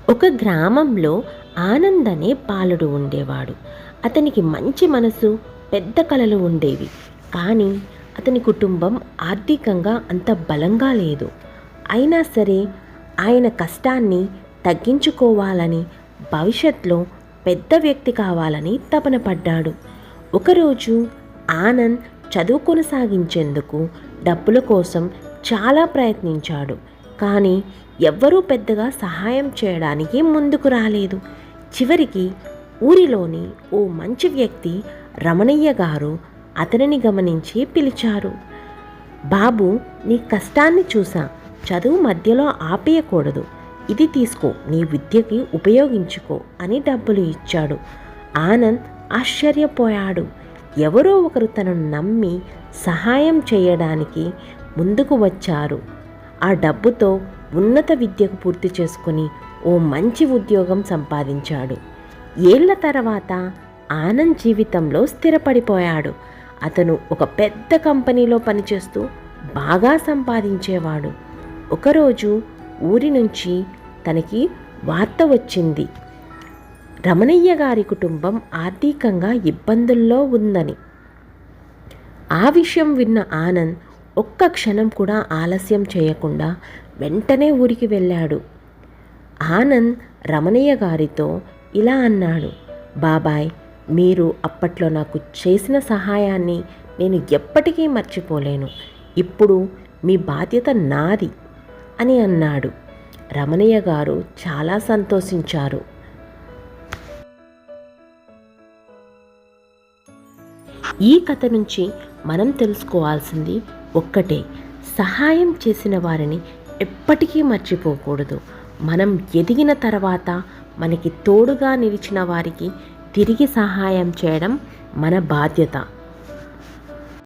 ఒక గ్రామంలో ఆనంద్ అనే బాలుడు ఉండేవాడు. అతనికి మంచి మనసు, పెద్ద కలలు ఉండేవి. కానీ అతని కుటుంబం ఆర్థికంగా అంత బలంగా లేదు. అయినా సరే ఆయన కష్టాన్ని తగ్గించుకోవాలని, భవిష్యత్తులో పెద్ద వ్యక్తి కావాలని తపన పడ్డాడు. ఒకరోజు ఆనంద్ చదువు కొనసాగించేందుకు డబ్బుల కోసం చాలా ప్రయత్నించాడు. కానీ ఎవ్వరూ పెద్దగా సహాయం చేయడానికి ముందుకు రాలేదు. చివరికి ఊరిలోని ఓ మంచి వ్యక్తి రమణయ్య గారు అతనిని గమనించి పిలిచారు. బాబు, నీ కష్టాన్ని చూసా, చదువు మధ్యలో ఆపేయకూడదు. ఇది తీసుకో, నీ విద్యకి ఉపయోగించుకో అని డబ్బులు ఇచ్చాడు. ఆనంద్ ఆశ్చర్యపోయాడు. ఎవరో ఒకరు తనను నమ్మి సహాయం చేయడానికి ముందుకు వచ్చారు. ఆ డబ్బుతో ఉన్నత విద్యకు పూర్తి చేసుకుని ఓ మంచి ఉద్యోగం సంపాదించాడు. ఏళ్ల తర్వాత ఆనంద్ జీవితంలో స్థిరపడిపోయాడు. అతను ఒక పెద్ద కంపెనీలో పనిచేస్తూ బాగా సంపాదించేవాడు. ఒకరోజు ఊరి నుంచి తనకి వార్త వచ్చింది, రమణయ్య గారి కుటుంబం ఆర్థికంగా ఇబ్బందుల్లో ఉందని. ఆ విషయం విన్న ఆనంద్ ఒక్క క్షణం కూడా ఆలస్యం చేయకుండా వెంటనే ఊరికి వెళ్ళాడు. ఆనంద్ రమణయ్య గారితో ఇలా అన్నాడు, బాబాయ్, మీరు అప్పట్లో నాకు చేసిన సహాయాన్ని నేను ఎప్పటికీ మర్చిపోలేను. ఇప్పుడు మీ బాధ్యత నాది అని అన్నాడు. రమణయ్య గారు చాలా సంతోషించారు. ఈ కథ నుంచి మనం తెలుసుకోవాల్సింది ఒక్కటే, సహాయం చేసిన వారిని ఎప్పటికీ మర్చిపోకూడదు. మనం ఎదిగిన తర్వాత మనకి తోడుగా నిలిచిన వారికి తిరిగి సహాయం చేయడం మన బాధ్యత.